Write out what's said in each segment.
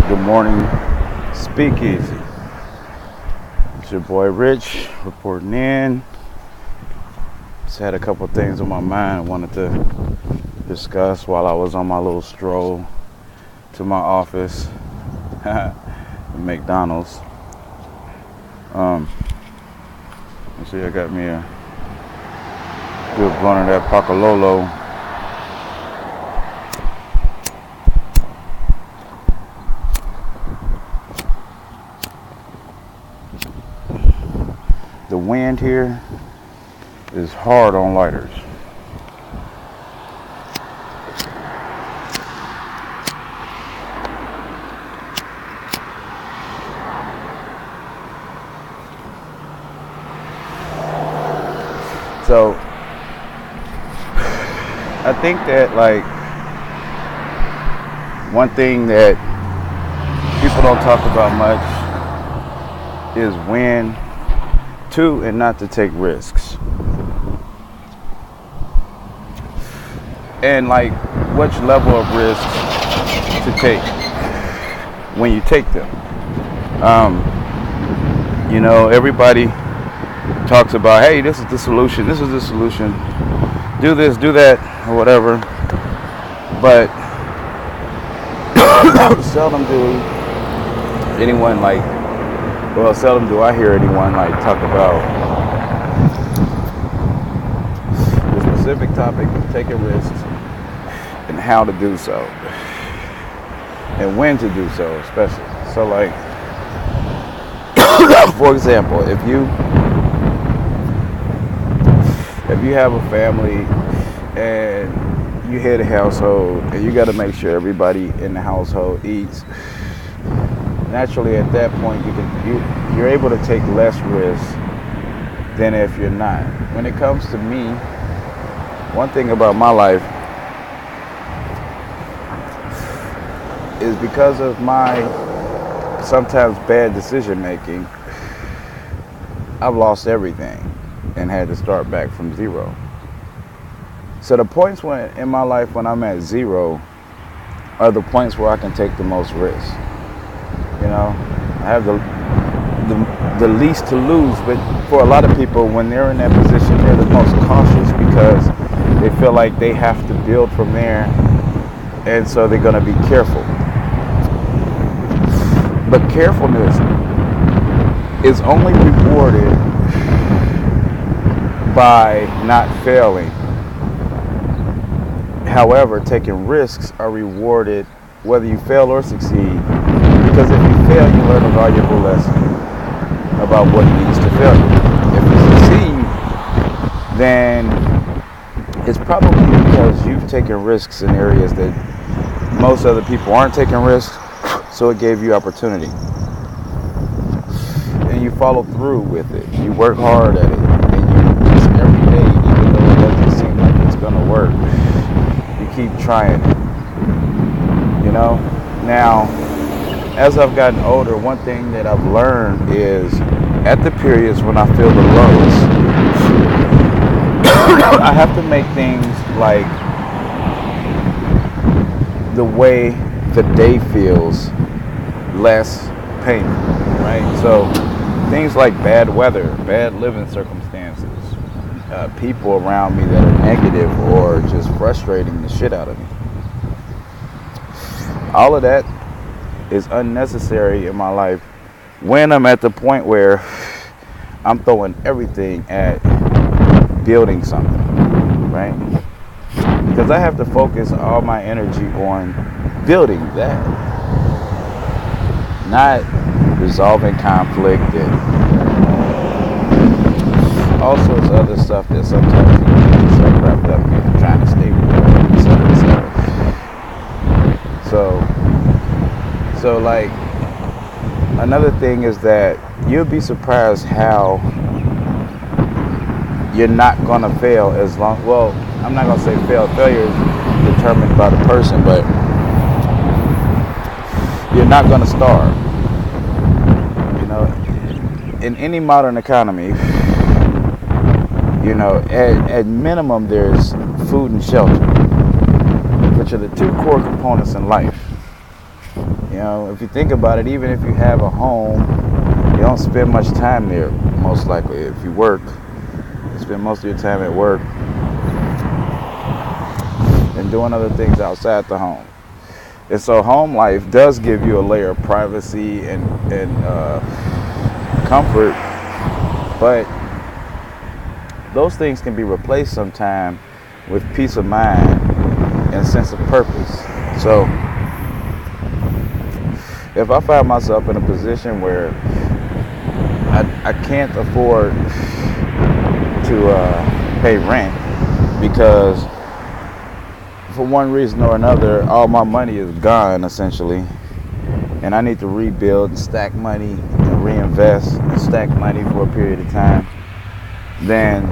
Good morning, Speakeasy. It's your boy Rich reporting in. Just had a couple things on my mind I wanted to discuss while I was on my little stroll to my office at McDonald's. Let's see, I got me a good blunt of that Pacololo. The wind here is hard on lighters. So I think that one thing that people don't talk about much is when to and not to take risks. And which level of risks to take when you take them. Everybody talks about, hey, this is the solution, do this, do that, or whatever. But seldom do I hear anyone talk about the specific topic of taking risks and how to do so and when to do so, especially. So for example, if you have a family and you head a household and you got to make sure everybody in the household eats, naturally at that point you're able to take less risk than if you're not. When it comes to me, one thing about my life is because of my sometimes bad decision making, I've lost everything and had to start back from zero. So the points in my life when I'm at zero are the points where I can take the most risk. I have the least to lose, but for a lot of people, when they're in that position, they're the most cautious because they feel like they have to build from there, and so they're going to be careful. But carefulness is only rewarded by not failing. However, taking risks are rewarded whether you fail or succeed, because if you fail, you learn a valuable lesson about what leads to failure. If you succeed, then it's probably because you've taken risks in areas that most other people aren't taking risks, so it gave you opportunity. And you follow through with it. You work hard at it. And you just every day, even though it doesn't seem like it's going to work, you keep trying it. Now, as I've gotten older, one thing that I've learned is at the periods when I feel the lowest, I have to make things the way the day feels less painful, right? So things like bad weather, bad living circumstances, people around me that are negative or just frustrating the shit out of me. All of that is unnecessary in my life when I'm at the point where I'm throwing everything at building something, right? Because I have to focus all my energy on building that, not resolving conflict and all sorts of other stuff that sometimes you get yourself wrapped up in, trying to stay warm, etc., etc. So another thing is that you'll be surprised how you're not going to fail I'm not going to say fail. Failure is determined by the person, but you're not going to starve. In any modern economy, at minimum there's food and shelter, which are the two core components in life. if you think about it, even if you have a home, you don't spend much time there, most likely. If you work, you spend most of your time at work and doing other things outside the home. And so home life does give you a layer of privacy and comfort, but those things can be replaced sometime with peace of mind and sense of purpose. So if I find myself in a position where I can't afford to pay rent because for one reason or another all my money is gone essentially, and I need to rebuild and stack money and reinvest and stack money for a period of time, then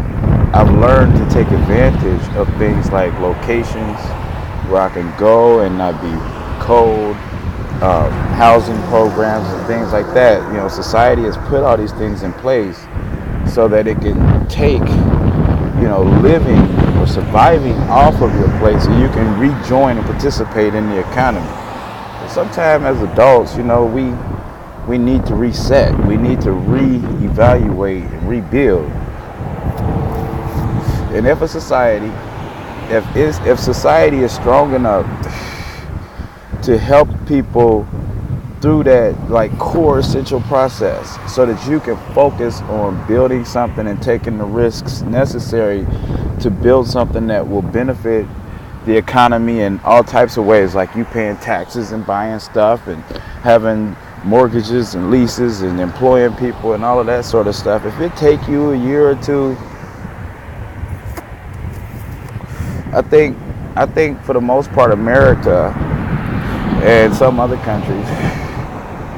I've learned to take advantage of things like locations where I can go and not be cold, housing programs and things like that. Society has put all these things in place so that it can take, living or surviving off of your place so you can rejoin and participate in the economy. Sometimes as adults, we need to reset. We need to reevaluate and rebuild. And if society is strong enough to help people through that core essential process so that you can focus on building something and taking the risks necessary to build something that will benefit the economy in all types of ways, like you paying taxes and buying stuff and having mortgages and leases and employing people and all of that sort of stuff. If it take you a year or two, I think for the most part America and some other countries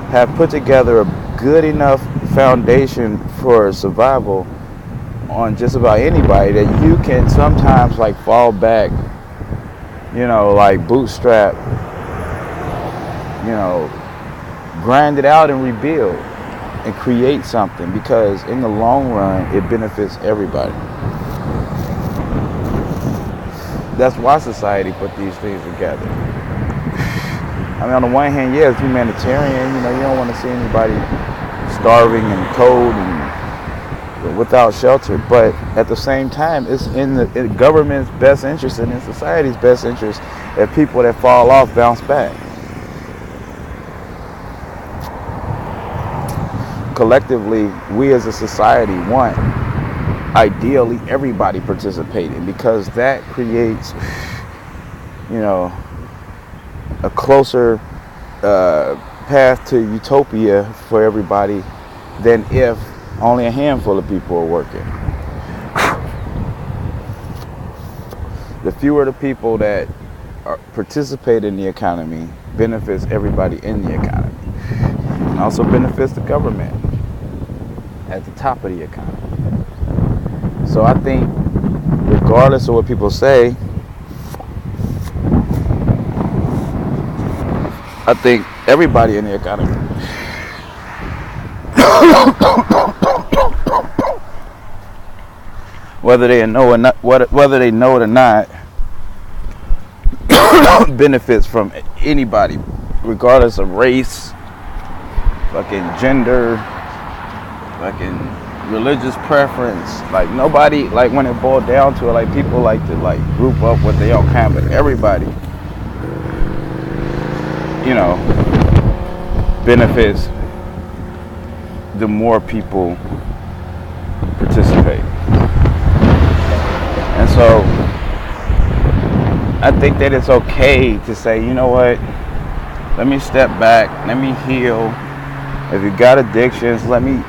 have put together a good enough foundation for survival on just about anybody that you can sometimes fall back, bootstrap, grind it out and rebuild and create something, because in the long run it benefits everybody. That's why society put these things together. I mean, on the one hand, yeah, it's humanitarian. You don't want to see anybody starving and cold and without shelter. But at the same time, it's in the government's best interest and in society's best interest that people that fall off bounce back. Collectively, we as a society want, ideally, everybody participating, because that creates, a closer path to utopia for everybody than if only a handful of people are working. The fewer the people that participate in the economy benefits everybody in the economy, and also benefits the government at the top of the economy. So I think, regardless of what people say, I think everybody in the economy whether they know it or not benefits from anybody, regardless of race, fucking gender, fucking religious preference. Nobody, when it boiled down to it, people like to group up what they all can, but everybody, benefits the more people participate. And so I think that it's okay to say, you know what, let me step back, let me heal. If you got addictions, let me,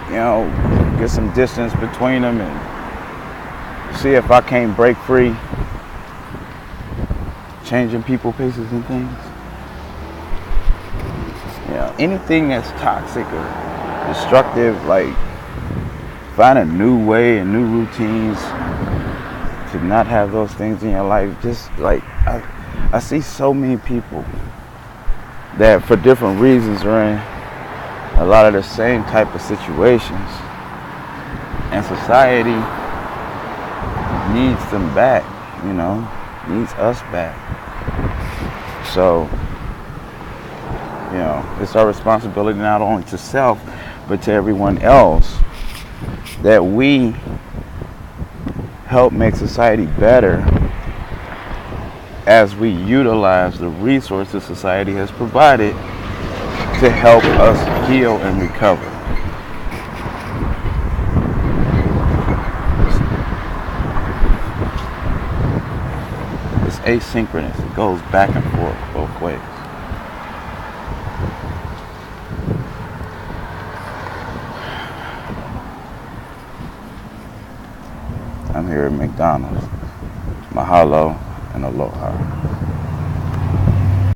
get some distance between them and see if I can't break free. Changing people, places, and things. Anything that's toxic or destructive, find a new way and new routines to not have those things in your life. Just I see so many people that for different reasons are in a lot of the same type of situations, and society needs them back, needs us back. So You know, it's our responsibility not only to self, but to everyone else, that we help make society better as we utilize the resources society has provided to help us heal and recover. It's asynchronous. It goes back and forth both ways. I'm here at McDonald's. Mahalo and aloha.